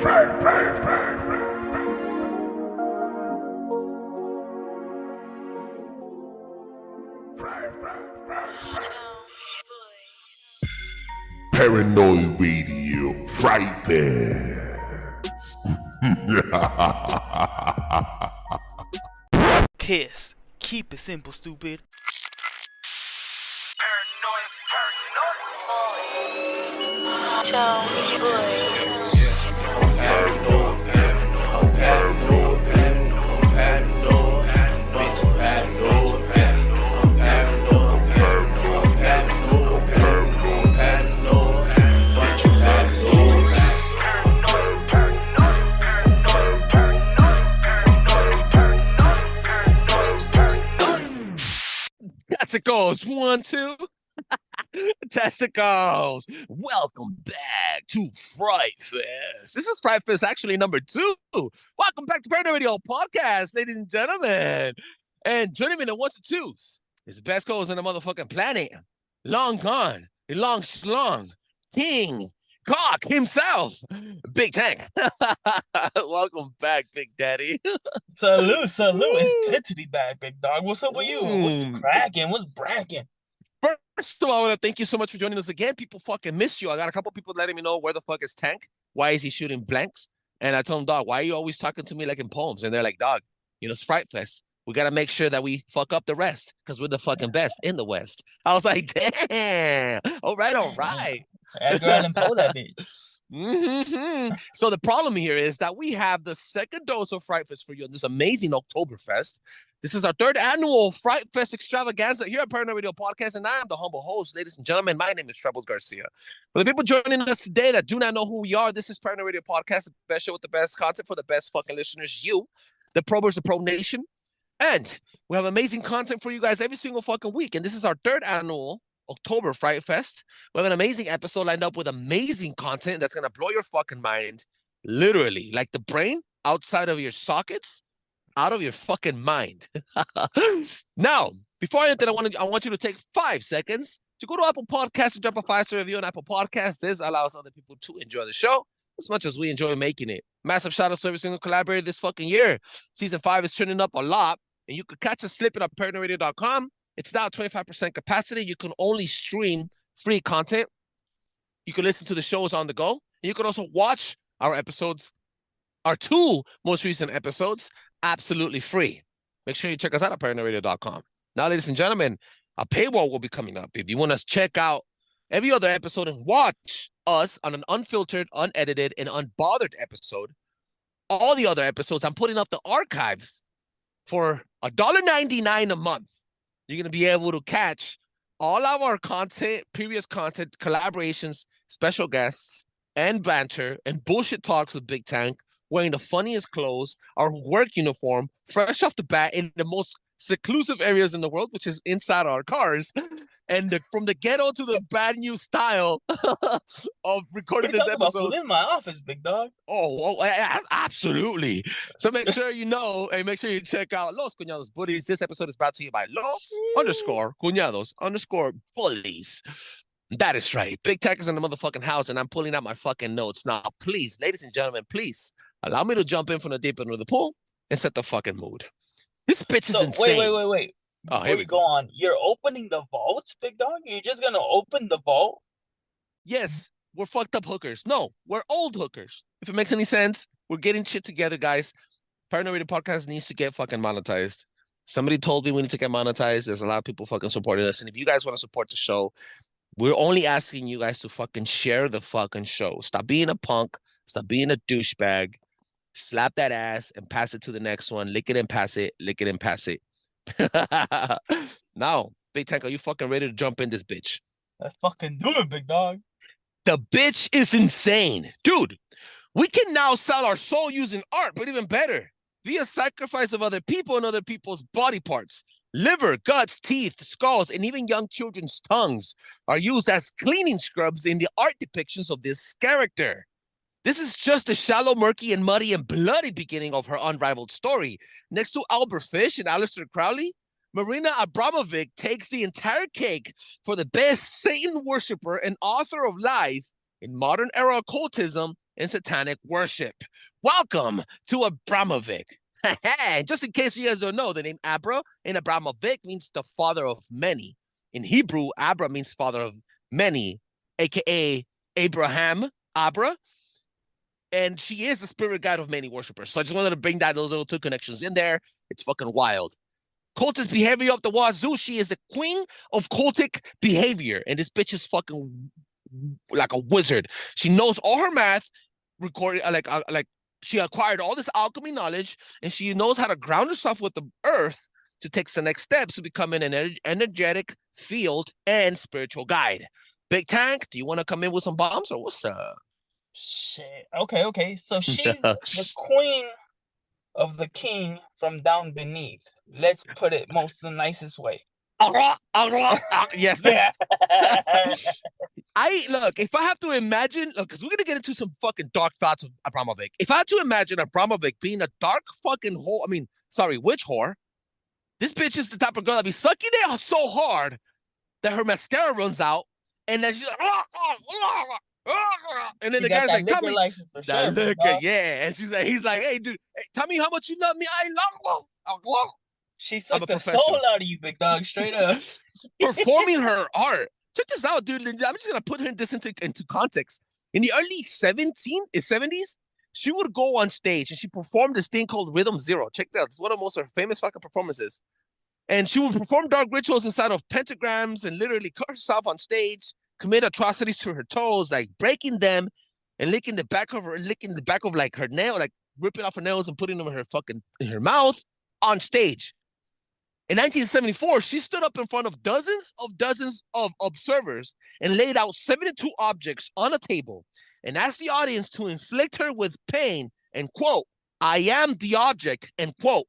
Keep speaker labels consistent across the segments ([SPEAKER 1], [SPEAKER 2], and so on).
[SPEAKER 1] Paranoid Radio, Fright Fest.
[SPEAKER 2] Kiss. Keep it simple, stupid.
[SPEAKER 3] Paranoid. Tell me, boy.
[SPEAKER 4] Testicles, 1, 2. Testicles. Welcome back to Fright Fest. This is Fright Fest, actually number 2. Welcome back to Paranoid Radio Podcast, ladies and gentlemen. And joining me in the ones and twos is the best co-host on the motherfucking planet. Long gone, a long slong, King Cock himself, Big Tank. Welcome back, Big Daddy.
[SPEAKER 2] Salute. It's good to be back, big dog. What's up with you? What's cracking? What's bracking?
[SPEAKER 4] First of all, I want to thank you so much for joining us again. People fucking missed you. I got a couple people letting me know where the fuck is Tank? Why is he shooting blanks? And I told him, dog, why are you always talking to me like in poems? And they're like, dog, it's Fright Fest. We got to make sure that we fuck up the rest because we're the fucking best in the West. I was like, damn. All right.
[SPEAKER 2] Edgar Allan Poe, that bitch.
[SPEAKER 4] Mm-hmm. So the problem here is that we have the second dose of Fright Fest for you on this amazing Oktoberfest. This is our third annual Fright Fest extravaganza here at Paranoid Radio Podcast, and I am the humble host, ladies and gentlemen. My name is Trebles Garcia. For the people joining us today that do not know who we are, this is Paranoid Radio Podcast, the best show with the best content for the best fucking listeners, you, the probers, the pro nation. And we have amazing content for you guys every single fucking week, and this is our third annual October Fright Fest. We have an amazing episode lined up with amazing content that's going to blow your fucking mind, literally, like the brain outside of your sockets, out of your fucking mind. Now, before I enter, I want you to take 5 seconds to go to Apple Podcasts and drop a 5-star review on Apple Podcasts. This allows other people to enjoy the show as much as we enjoy making it. Massive shout out to every single collaborator this fucking year. Season 5 is turning up a lot, and you could catch us slipping at paranoidradio.com. It's now 25% capacity. You can only stream free content. You can listen to the shows on the go. And you can also watch our episodes, our 2 most recent episodes, absolutely free. Make sure you check us out at paranoidradio.com. Now, ladies and gentlemen, a paywall will be coming up. If you want to check out every other episode and watch us on an unfiltered, unedited, and unbothered episode, all the other episodes, I'm putting up the archives for $1.99 a month. You're going to be able to catch all of our content, previous content, collaborations, special guests, and banter, and bullshit talks with Big Tank, wearing the funniest clothes, our work uniform, fresh off the bat in the most seclusive areas in the world, which is inside our cars. And from the ghetto to the bad new style of recording this episode.
[SPEAKER 2] In my office, big dog.
[SPEAKER 4] Oh, absolutely. So make sure you know and make sure you check out Los Cuñados Buddies. This episode is brought to you by Los_Cuñados_Bullies. That is right. Big Tech is in the motherfucking house, and I'm pulling out my fucking notes. Now, please, ladies and gentlemen, please allow me to jump in from the deep end of the pool and set the fucking mood. This bitch is insane.
[SPEAKER 2] Wait.
[SPEAKER 4] Oh, here we
[SPEAKER 2] go on. You're opening the vaults, big dog? You're just going to open the vault?
[SPEAKER 4] Yes, we're fucked up hookers. No, we're old hookers. If it makes any sense, we're getting shit together, guys. Paranoid Radio Podcast needs to get fucking monetized. Somebody told me we need to get monetized. There's a lot of people fucking supporting us. And if you guys want to support the show, we're only asking you guys to fucking share the fucking show. Stop being a punk. Stop being a douchebag. Slap that ass and pass it to the next one. Lick it and pass it. Lick it and pass it. Now, Big Tank, are you fucking ready to jump in this bitch?
[SPEAKER 2] Let's fucking do it, big dog.
[SPEAKER 4] The bitch is insane. Dude, we can now sell our soul using art, but even better, via sacrifice of other people and other people's body parts. Liver, guts, teeth, skulls, and even young children's tongues are used as cleaning scrubs in the art depictions of this character. This is just a shallow, murky, and muddy and bloody beginning of her unrivaled story. Next to Albert Fish and Aleister Crowley, Marina Abramovic takes the entire cake for the best Satan worshiper and author of lies in modern era occultism and satanic worship. Welcome to ABRAMOVIC. Just in case you guys don't know, the name Abra in ABRAMOVIC means the father of many. In Hebrew, Abra means father of many, aka Abraham, Abra. And she is the spirit guide of many worshipers. So I just wanted to bring those little two connections in there. It's fucking wild. Cultist behavior up the wazoo. She is the queen of cultic behavior. And this bitch is fucking like a wizard. She knows all her math, recorded like she acquired all this alchemy knowledge, and she knows how to ground herself with the earth to take the next steps to becoming an energetic field and spiritual guide. Big Tank, do you want to come in with some bombs or what's up?
[SPEAKER 2] Shit. Okay. So she's the queen of the king from down beneath. Let's put it most the nicest way.
[SPEAKER 4] Yes. If I have to imagine, because we're gonna get into some fucking dark thoughts of Abramovic. If I had to imagine Abramovic being a dark fucking witch whore, this bitch is the type of girl that be sucking it so hard that her mascara runs out, and then she's like, and then the guy's like, "Tell me that liquor, yeah." And he's like, "Hey, dude, tell me how much you love me. I love you."
[SPEAKER 2] She sucked the soul out of you, big dog, straight up.
[SPEAKER 4] Performing her art. Check this out, dude. I'm just gonna put this into context. In the early 70s, she would go on stage and she performed this thing called Rhythm Zero. Check that out. It's one of the most famous fucking performances. And she would perform dark rituals inside of pentagrams and literally cut herself on stage, commit atrocities to her toes, like breaking them and licking the back of like her nail, like ripping off her nails and putting them in her mouth on stage. In 1974, she stood up in front of dozens of observers and laid out 72 objects on a table and asked the audience to inflict her with pain and quote, "I am the object," and quote,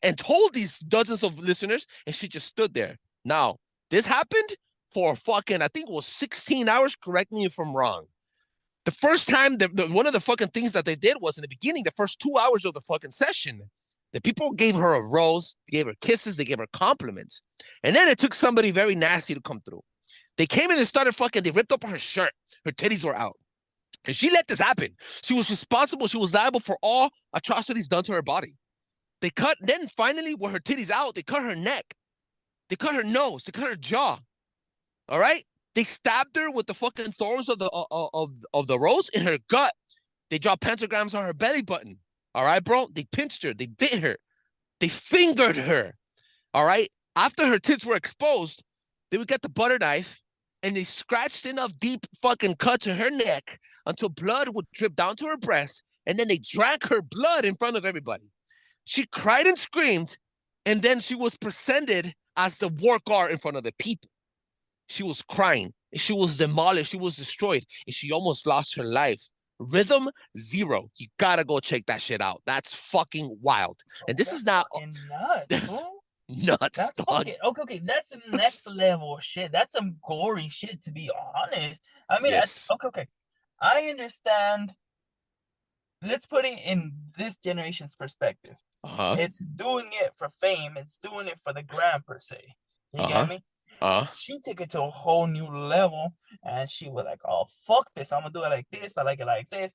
[SPEAKER 4] and told these dozens of listeners, and she just stood there. Now, this happened for fucking, I think it was 16 hours. Correct me if I'm wrong. The first time, one of the fucking things that they did was in the beginning, the first 2 hours of the fucking session, the people gave her a rose, they gave her kisses, they gave her compliments. And then it took somebody very nasty to come through. They came in and started they ripped up her shirt. Her titties were out. And she let this happen. She was responsible. She was liable for all atrocities done to her body. Then finally, with her titties out, they cut her neck. They cut her nose. They cut her jaw. All right? They stabbed her with the fucking thorns of the rose in her gut. They draw pentagrams on her belly button. All right, bro? They pinched her. They bit her. They fingered her. All right? After her tits were exposed, they would get the butter knife and they scratched enough deep fucking cuts in her neck until blood would drip down to her breast, and then they drank her blood in front of everybody. She cried and screamed, and then she was presented as the worker in front of the people. She was crying. She was demolished. She was destroyed, and she almost lost her life. Rhythm Zero. You gotta go check that shit out. That's fucking wild. And this is not
[SPEAKER 2] nuts, bro.
[SPEAKER 4] Nuts.
[SPEAKER 2] That's fucking okay. That's the next level shit. That's some gory shit, to be honest. I mean,
[SPEAKER 4] yes.
[SPEAKER 2] Okay. I understand. Let's put it in this generation's perspective. It's doing it for fame. It's doing it for the gram, per se. You get me? She took it to a whole new level, and she was like, "Oh, fuck this! I'm gonna do it like this. I like it like this."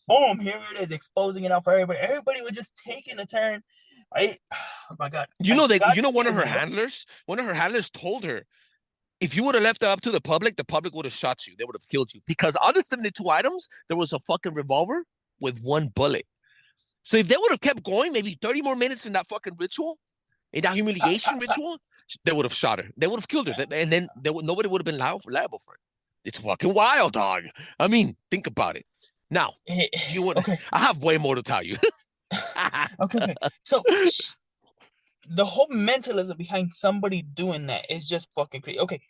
[SPEAKER 2] Boom! Here it is, exposing it out for everybody. Everybody was just taking a turn. Oh my God!
[SPEAKER 4] One of her handlers told her, if you would have left it up to the public would have shot you. They would have killed you, because on the 72 items there was a fucking revolver with one bullet. So if they would have kept going, maybe 30 more minutes in that fucking ritual, in that humiliation ritual, they would have shot her. They would have killed her, and then nobody would have been liable for it. It's fucking wild, dog. I mean, think about it. Now, okay. I have way more to tell you.
[SPEAKER 2] Okay. So the whole mentalism behind somebody doing that is just fucking crazy. Okay.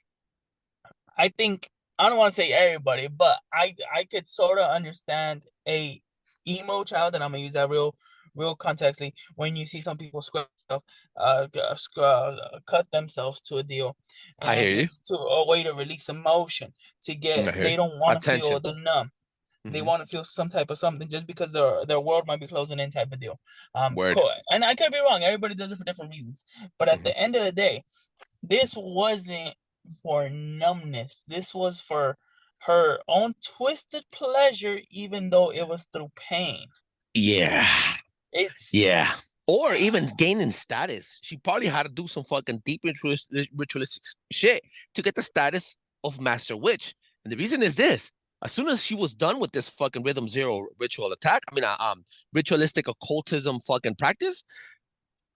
[SPEAKER 2] I think, I don't want to say everybody, but I could sort of understand a emo child, and I'm gonna use that real contextly, when you see some people cut themselves to a deal, and
[SPEAKER 4] I hear you.
[SPEAKER 2] It's to a way to release emotion, to get, they don't want to feel the numb. They want to feel some type of something, just because their world might be closing in, type of deal. Cool. And I could be wrong. Everybody does it for different reasons. But at the end of the day, this wasn't for numbness. This was for her own twisted pleasure, even though it was through pain.
[SPEAKER 4] Yeah.
[SPEAKER 2] It's
[SPEAKER 4] or even gaining status. She probably had to do some fucking deep ritualistic shit to get the status of Master Witch. And the reason is this: as soon as she was done with this fucking Rhythm Zero ritual attack, ritualistic occultism fucking practice,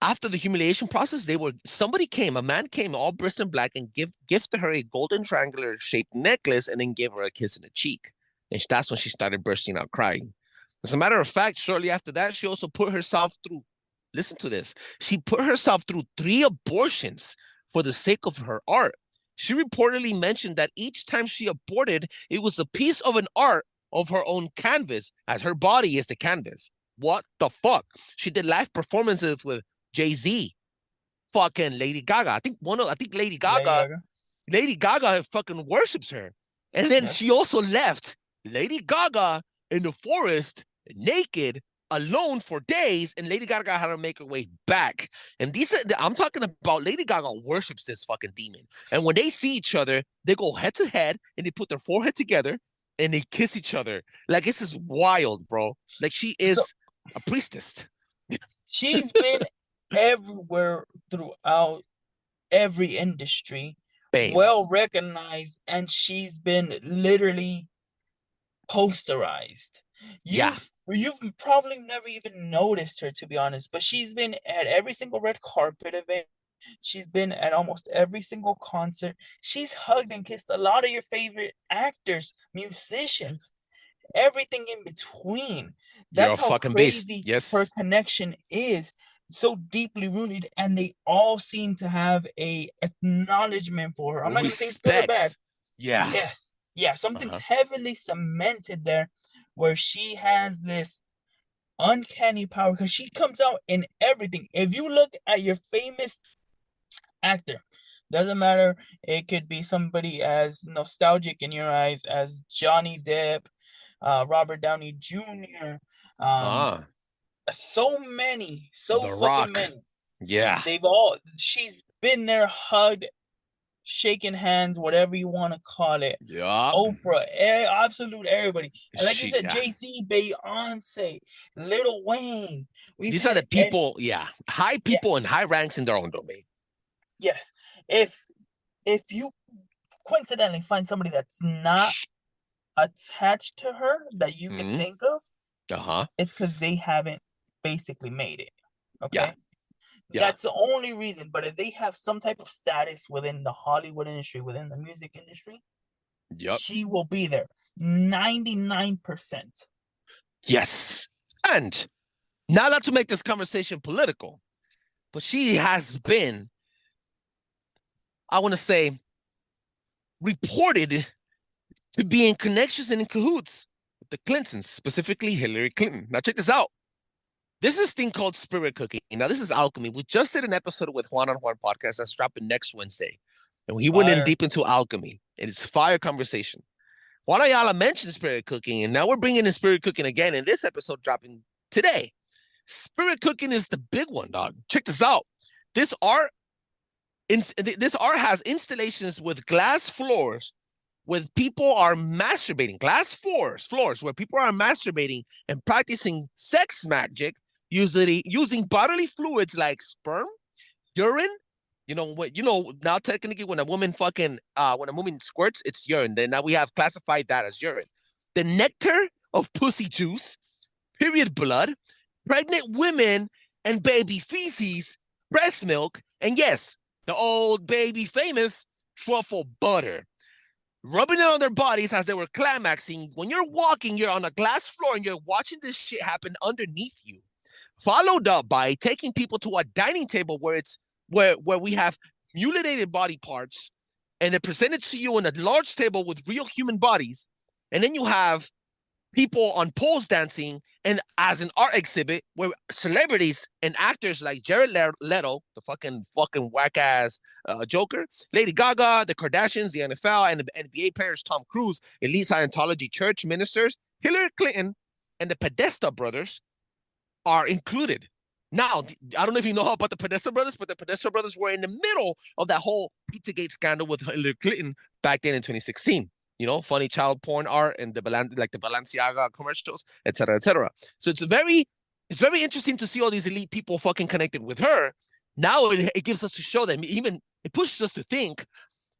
[SPEAKER 4] after the humiliation process, a man came all dressed in black and gifted her a golden triangular shaped necklace and then gave her a kiss in the cheek. And that's when she started bursting out crying. As a matter of fact, shortly after that, she also put herself through, listen to this, she put herself through 3 abortions for the sake of her art. She reportedly mentioned that each time she aborted, it was a piece of an art of her own canvas, as her body is the canvas. What the fuck? She did live performances with Jay-Z, fucking Lady Gaga. I think Lady Gaga fucking worships her. And then she also left Lady Gaga in the forest, naked, alone for days, and Lady Gaga had to make her way back. And I'm talking about Lady Gaga worships this fucking demon. And when they see each other, they go head to head and they put their forehead together and they kiss each other. Like, this is wild, bro. Like, she is a priestess.
[SPEAKER 2] She's been everywhere throughout every industry, well recognized, and she's been literally posterized. You've probably never even noticed her, to be honest, but she's been at every single red carpet event. She's been at almost every single concert. She's hugged and kissed a lot of your favorite actors, musicians, everything in between. That's how crazy her connection is. So deeply rooted, and they all seem to have a acknowledgement for her. I'm not gonna say it's good or bad. Something's heavily cemented there, where she has this uncanny power, because she comes out in everything. If you look at your famous actor, doesn't matter, it could be somebody as nostalgic in your eyes as Johnny Depp, Robert Downey Jr., so many, fucking many. She's been there, hugged, shaking hands, whatever you want to call it. Oprah, absolute everybody. And like you said, Jay-Z, Beyonce, Lil Wayne.
[SPEAKER 4] These are the people, high people in high ranks in their own domain.
[SPEAKER 2] Yes. If you coincidentally find somebody that's not attached to her that you can think of, it's because they haven't basically made it. Okay. That's the only reason. But if they have some type of status within the Hollywood industry, within the music industry, she will be there 99%.
[SPEAKER 4] Yes. And now, not to make this conversation political, but she has been, I want to say, reported to be in connections and in cahoots with the Clintons, specifically Hillary Clinton. Now, check this out. This is a thing called spirit cooking. Now, this is alchemy. We just did an episode with Juan on Juan podcast that's dropping next Wednesday. And he went in deep into alchemy. It's fire conversation. Juan Ayala mentioned spirit cooking, and now we're bringing in spirit cooking again in this episode dropping today. Spirit cooking is the big one, dog. Check this out. This art has installations with glass floors with people are masturbating, glass floors where people are masturbating and practicing sex magic, usually using bodily fluids like sperm, urine. Now technically when a woman squirts, it's urine. Then now we have classified that as urine. The nectar of pussy juice, period blood, pregnant women and baby feces, breast milk, and yes, the old baby famous truffle butter. Rubbing it on their bodies as they were climaxing. When you're walking, you're on a glass floor and you're watching this shit happen underneath you. Followed up by taking people to a dining table where we have mutilated body parts, and they're presented to you on a large table with real human bodies. And then you have people on poles dancing, and as an art exhibit where celebrities and actors like Jared Leto, the fucking whack ass Joker, Lady Gaga, the Kardashians, the NFL, and the NBA players, Tom Cruise, elite Scientology church ministers, Hillary Clinton, and the Podesta brothers are included. Now, I don't know if you know about the Podesta brothers, but the Podesta brothers were in the middle of that whole Pizzagate scandal with Hillary Clinton back then in 2016. funny child porn art and the Balenciaga commercials, etc., etc. So it's very interesting to see all these elite people fucking connected with her. Now it gives us to show them, even it pushes us to think,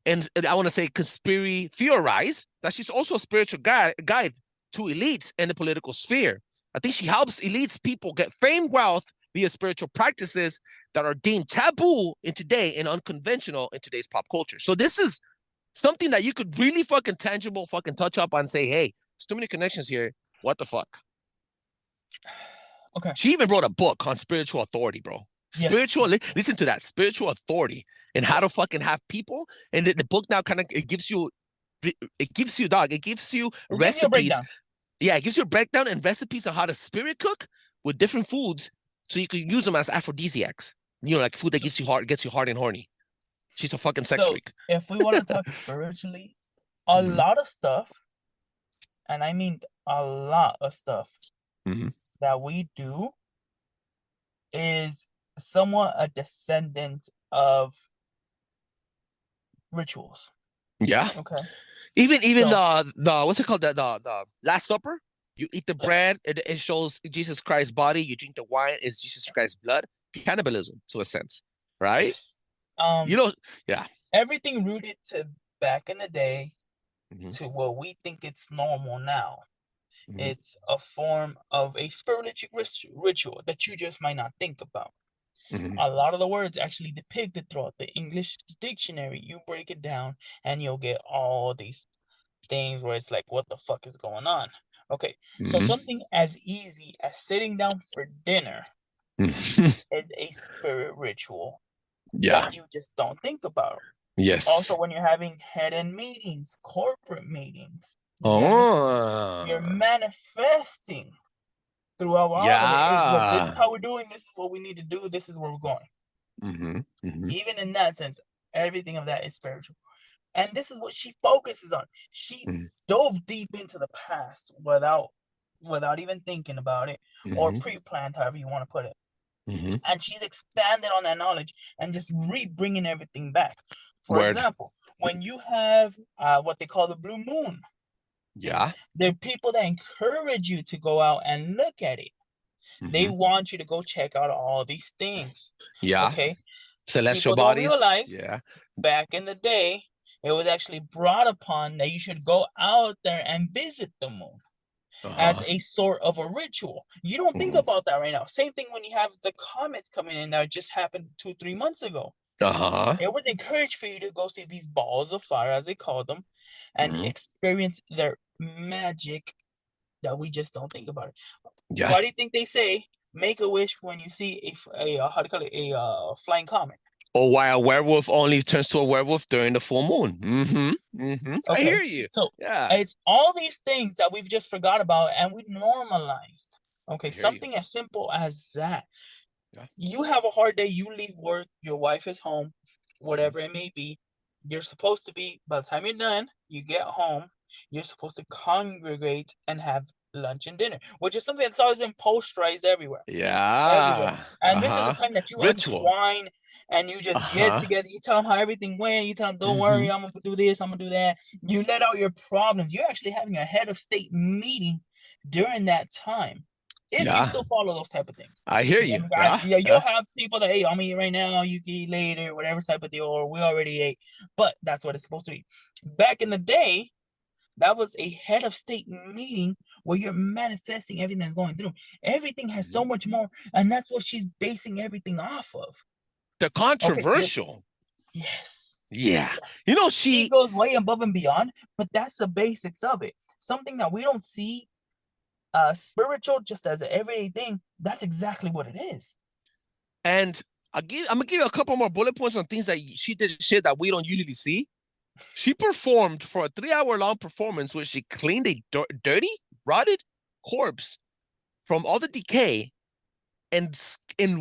[SPEAKER 4] and I want to say conspiracy theorize that she's also a spiritual guide to elites in the political sphere. I think she helps elites people get fame, wealth via spiritual practices that are deemed taboo in today and unconventional in today's pop culture. So this is something that you could really fucking tangible fucking touch up on, say, hey, there's too many connections here. What the fuck?
[SPEAKER 2] Okay.
[SPEAKER 4] She even wrote a book on spiritual authority, bro.
[SPEAKER 2] Yes.
[SPEAKER 4] Listen to that, spiritual authority and how to fucking have people. And the book now kind of gives you recipes. Yeah, it gives you a breakdown and recipes on how to spirit cook with different foods, so you can use them as aphrodisiacs. Like food that gets you hard and horny. She's a fucking sex freak.
[SPEAKER 2] If we want to talk spiritually, a lot of stuff, and I mean a lot of stuff that we do is somewhat a descendant of rituals.
[SPEAKER 4] Yeah.
[SPEAKER 2] Okay.
[SPEAKER 4] Even the what's it called, the Last Supper? You eat the bread, it shows Jesus Christ's body. You drink the wine, it's Jesus Christ's blood. Cannibalism, to a sense, right?
[SPEAKER 2] Yes.
[SPEAKER 4] Yeah.
[SPEAKER 2] Everything rooted to back in the day to what we think it's normal now. It's a form of a spiritual ritual that you just might not think about. A lot of the words actually depicted throughout the English dictionary. You break it down and you'll get all these things where it's like, what the fuck is going on? Okay, so something as easy as sitting down for dinner is a spirit ritual that you just don't think about.
[SPEAKER 4] Yes.
[SPEAKER 2] Also, when you're having head-end meetings, corporate meetings, you're manifesting throughout all of it. Hey, look, this is how we're doing. This is what we need to do. This is where we're going. Even in that sense, everything of that is spiritual. And this is what she focuses on. She dove deep into the past without even thinking about it or pre-planned, however you want to put it. And she's expanded on that knowledge and just bringing everything back. For example, when you have what they call the blue moon, there are people that encourage you to go out and look at it. They want you to go check out all these things. Okay.
[SPEAKER 4] Celestial
[SPEAKER 2] people
[SPEAKER 4] bodies.
[SPEAKER 2] Don't realize back in the day, it was actually brought upon that you should go out there and visit the moon as a sort of a ritual. You don't think about that right now. Same thing when you have the comets coming in that just happened 2-3 months ago. It was encouraged for you to go see these balls of fire, as they call them, and experience their magic that we just don't think about it. Why do you think they say make a wish when you see a flying comet?
[SPEAKER 4] Or why a werewolf only turns to a werewolf during the full moon. Okay. I hear you.
[SPEAKER 2] So it's all these things that we've just forgot about and we normalized. Okay, something as simple as that. You have a hard day, you leave work, your wife is home, whatever it may be. You're supposed to be, by the time you're done, you get home, you're supposed to congregate and have lunch and dinner, which is something that's always been posterized everywhere. Everywhere. And this is the time that you unwind and you just get together. You tell them how everything went. You tell them, don't worry, I'm going to do this, I'm going to do that. You let out your problems. You're actually having a head of state meeting during that time. If you still follow those type of things.
[SPEAKER 4] I hear you.
[SPEAKER 2] You'll have people that, hey, I'm eating right now, you can eat later, whatever type of deal, or we already ate. But that's what it's supposed to be. Back in the day, that was a head of state meeting where you're manifesting everything that's going through. Everything has so much more, and that's what she's basing everything off of.
[SPEAKER 4] The controversial.
[SPEAKER 2] Yes.
[SPEAKER 4] Yeah. Yes.
[SPEAKER 2] She goes way above and beyond, but that's the basics of it. Something that we don't see spiritual just as an everyday thing. That's exactly what it is.
[SPEAKER 4] And I'm gonna give you a couple more bullet points on things that she did shit that we don't usually see. She performed for a 3-hour-long performance where she cleaned a dirty, rotted corpse from all the decay and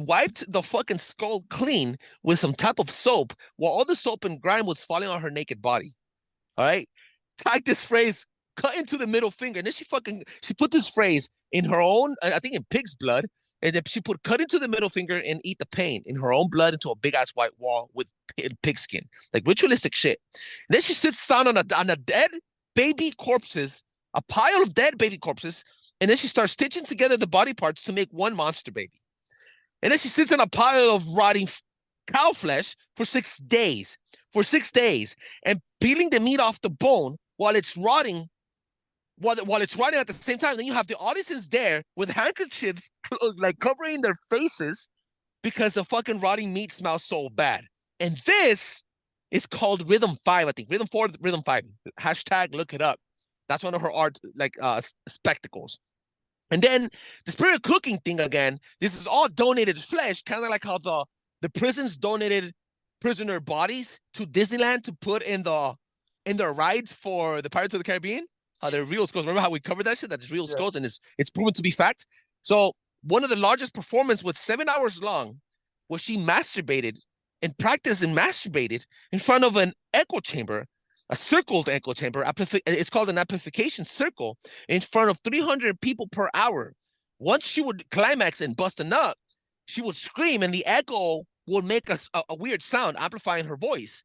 [SPEAKER 4] wiped the fucking skull clean with some type of soap while all the soap and grime was falling on her naked body. All right? Tagged this phrase, cut into the middle finger. And then she put this phrase in her own, I think in pig's blood, and then she put cut into the middle finger and eat the pain in her own blood into a big ass white wall with pig skin, like ritualistic shit. And then she sits down on a dead baby corpses, a pile of dead baby corpses, and then she starts stitching together the body parts to make one monster baby. And then she sits on a pile of rotting cow flesh for 6 days. For 6 days, and peeling the meat off the bone while it's rotting. While it's rotting at the same time, then you have the audiences there with handkerchiefs like covering their faces because the fucking rotting meat smells so bad. And this is called Rhythm 5, I think. Rhythm 4, Rhythm 5. Hashtag look it up. That's one of her art spectacles. And then the spirit cooking thing again, this is all donated flesh, kind of like how the prisons donated prisoner bodies to Disneyland to put in their rides for the Pirates of the Caribbean. They're real skulls. Remember how we covered that shit? That is real skulls, and it's proven to be fact. So one of the largest performance was 7 hours long, where she masturbated and practiced and masturbated in front of an echo chamber, a circled echo chamber. It's called an amplification circle in front of 300 people per hour. Once she would climax and bust a nut, she would scream, and the echo would make a weird sound, amplifying her voice.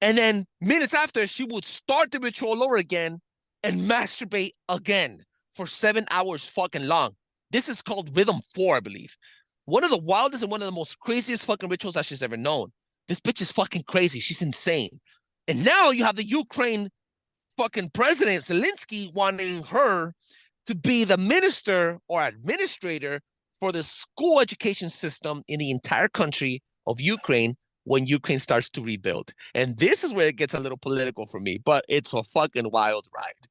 [SPEAKER 4] And then minutes after, she would start the ritual all over again and masturbate again for 7 hours fucking long. This is called Rhythm 4, I believe. One of the wildest and one of the most craziest fucking rituals that she's ever known. This bitch is fucking crazy. She's insane. And now you have the Ukraine fucking president, Zelensky, wanting her to be the minister or administrator for the school education system in the entire country of Ukraine when Ukraine starts to rebuild. And this is where it gets a little political for me, but it's a fucking wild ride.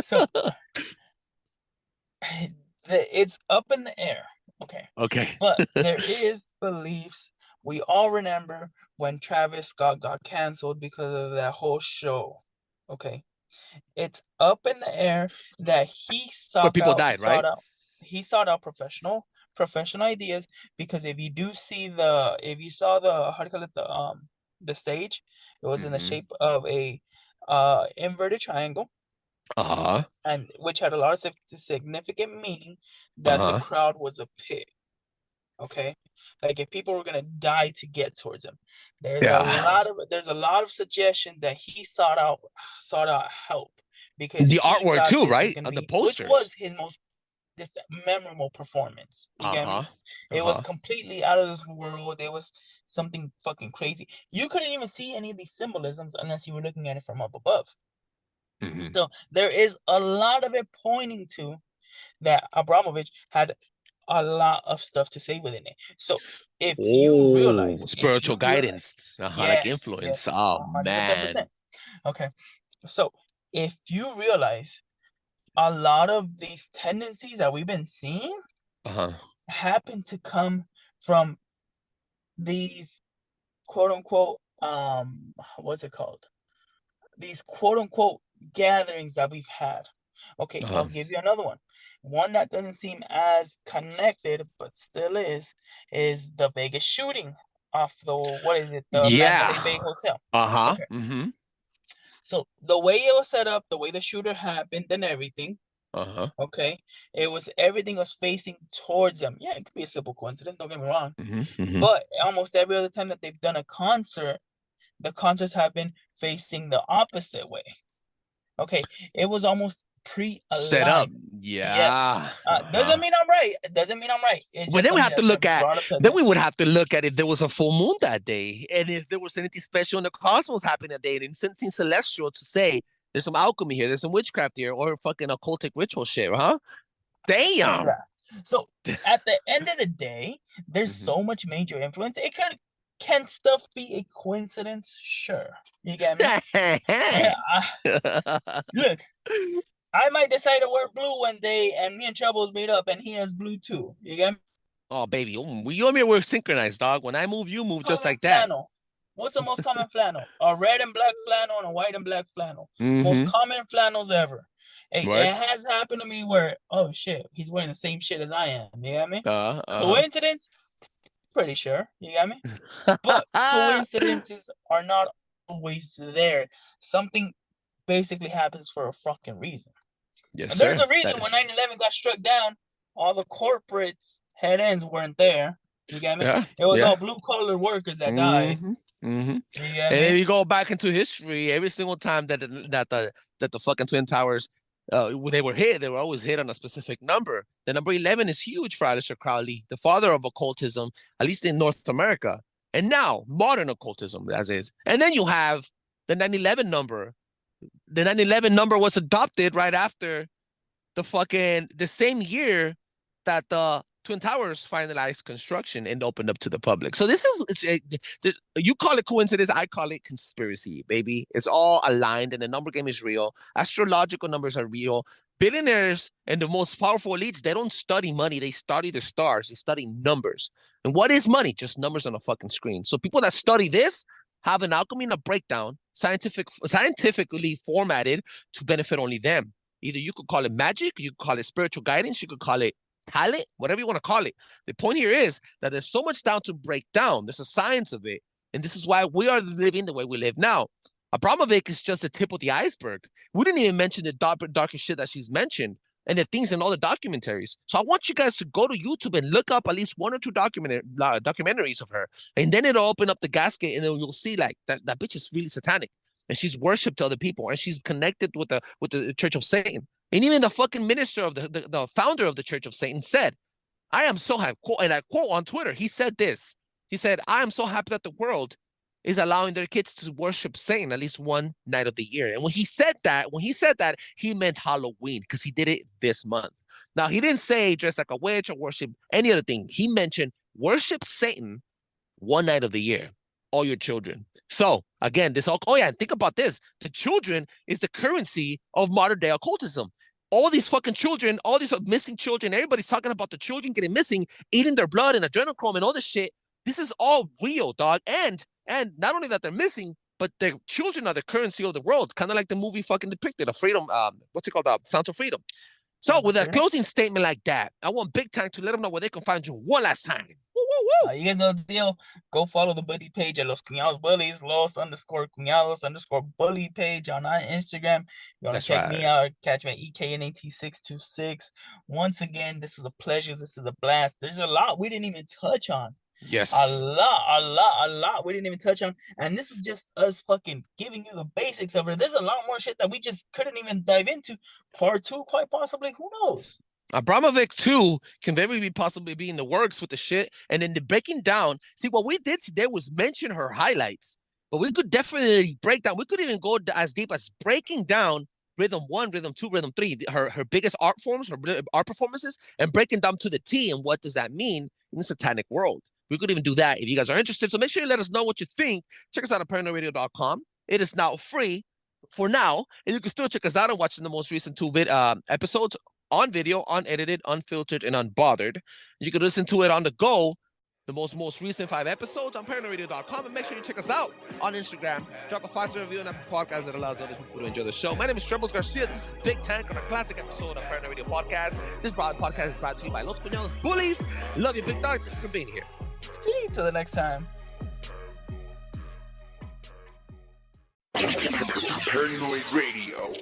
[SPEAKER 2] So it's up in the air. Okay. But there is beliefs. We all remember when Travis Scott got canceled because of that whole show. Okay. It's up in the air that he sought
[SPEAKER 4] people
[SPEAKER 2] out,
[SPEAKER 4] died, right?
[SPEAKER 2] He sought out professional ideas, because if you saw the, how do you call it, the stage, it was in the shape of a inverted triangle, and which had a lot of significant meaning that the crowd was a pit. Okay, like if people were gonna die to get towards him, there's a lot of suggestion that he sought out help, because
[SPEAKER 4] the artwork too, right, on the posters,
[SPEAKER 2] which was his most memorable performance. You get me? It was completely out of this world. It was something fucking crazy. You couldn't even see any of these symbolisms unless you were looking at it from up above. So there is a lot of it pointing to that Abramovich had a lot of stuff to say within it. So if you realize
[SPEAKER 4] spiritual guidance, like influence. Oh 100%. Man.
[SPEAKER 2] Okay. So if you realize a lot of these tendencies that we've been seeing happen to come from these quote unquote what's it called? These quote unquote gatherings that we've had. Okay, I'll give you another one. One that doesn't seem as connected, but still is the Vegas shooting off the Mandalay Bay Hotel. Okay. So the way it was set up, the way the shooter happened and everything, okay, everything was facing towards them. Yeah, it could be a simple coincidence, don't get me wrong. But almost every other time that they've done a concert, the concerts have been facing the opposite way. Okay, it was almost
[SPEAKER 4] set up. Yeah.
[SPEAKER 2] Yes. Doesn't mean I'm right.
[SPEAKER 4] Well, then we have to look at. Then we would have to look at if there was a full moon that day, and if there was anything special in the cosmos happening that day, and something celestial to say there's some alchemy here, there's some witchcraft here, or fucking occultic ritual shit, huh? Damn.
[SPEAKER 2] Yeah. So at the end of the day, there's so much major influence. It can stuff be a coincidence? Sure. You get me? Look. I might decide to wear blue one day, and me and Trebles meet up, and he has blue too. You get me?
[SPEAKER 4] Oh, baby, you and me, we're synchronized, dog. When I move, you move just like
[SPEAKER 2] flannel. What's the most common flannel? A red and black flannel and a white and black flannel. Most common flannels ever. Hey, it has happened to me where, oh shit, he's wearing the same shit as I am. You get me? Coincidence? Pretty sure. You get me? But coincidences are not always there. Something basically happens for a fucking reason.
[SPEAKER 4] Yes,
[SPEAKER 2] and there's a reason when 9/11 got struck down, all the corporates' head ends weren't there. You get me? It was all blue collar workers that died.
[SPEAKER 4] And then you go back into history, every single time that that the fucking Twin Towers, they were hit. They were always hit on a specific number. The number 11 is huge for Aleister Crowley, the father of occultism, at least in North America. And now, modern occultism, as is. And then you have the 9/11 number. The 9/11 number was adopted right after the same year that the Twin Towers finalized construction and opened up to the public. So this is, you call it coincidence, I call it conspiracy, baby. It's all aligned and the number game is real. Astrological numbers are real. Billionaires and the most powerful elites, they don't study money. They study the stars. They study numbers. And what is money? Just numbers on a fucking screen. So people that study this have an alchemy and a breakdown, scientifically formatted to benefit only them. Either you could call it magic, you could call it spiritual guidance, you could call it talent, whatever you want to call it. The point here is that there's so much down to break down. There's a science of it. And this is why we are living the way we live now. Abramovic is just the tip of the iceberg. We didn't even mention the darkest shit that she's mentioned and the things in all the documentaries. So I want you guys to go to YouTube and look up at least 1 or 2 documentaries of her. And then it'll open up the gasket and then you'll see like that bitch is really satanic. And she's worshipped to other people. And she's connected with the Church of Satan. And even the fucking minister of the founder of the Church of Satan said, I am so happy, and I quote on Twitter, he said this. He said, I am so happy that the world is allowing their kids to worship Satan at least one night of the year. And when he said that, he meant Halloween because he did it this month. Now, he didn't say dress like a witch or worship any other thing. He mentioned worship Satan one night of the year, all your children. So again, think about this. The children is the currency of modern day occultism. All these fucking children, all these missing children, everybody's talking about the children getting missing, eating their blood and adrenochrome and all this shit. This is all real, dog. And not only that they're missing, but their children are the currency of the world, kind of like the movie fucking depicted, Sounds of Freedom. So with a closing statement like that, I want Big Tank to let them know where they can find you one last time. Woo, woo, woo.
[SPEAKER 2] You get no deal. Go follow the buddy page at Los Cuñados Bullies, Los_Cuñados_bully page on Instagram. You want to check me out, catch me at EKNAT626. Once again, this is a pleasure. This is a blast. There's a lot we didn't even touch on.
[SPEAKER 4] Yes.
[SPEAKER 2] A lot we didn't even touch on. And this was just us fucking giving you the basics of it. There's a lot more shit that we just couldn't even dive into. Part 2, quite possibly. Who knows?
[SPEAKER 4] Abramovic 2 can very possibly be in the works with the shit. And then the breaking down. See, what we did today was mention her highlights. But we could definitely break down. We could even go as deep as breaking down Rhythm 1, Rhythm 2, Rhythm 3, her biggest art forms, her art performances, and breaking down to the T and what does that mean in the satanic world. We could even do that if you guys are interested. So make sure you let us know what you think. Check us out at paranoidradio.com. It is now free for now. And you can still check us out and watch the most recent 2 episodes on video, unedited, unfiltered, and unbothered. You can listen to it on the go, the most recent 5 episodes on paranoidradio.com. And make sure you check us out on Instagram. Drop a 5-star review on Apple Podcasts that allows other people to enjoy the show. My name is Trebles Garcia. This is Big Tank on a classic episode of Paranoid Radio Podcast. This podcast is brought to you by Los Cuñados Bullies. Love you, Big Dog. Thank you for being here.
[SPEAKER 2] Till the next time.
[SPEAKER 1] Paranoid Radio.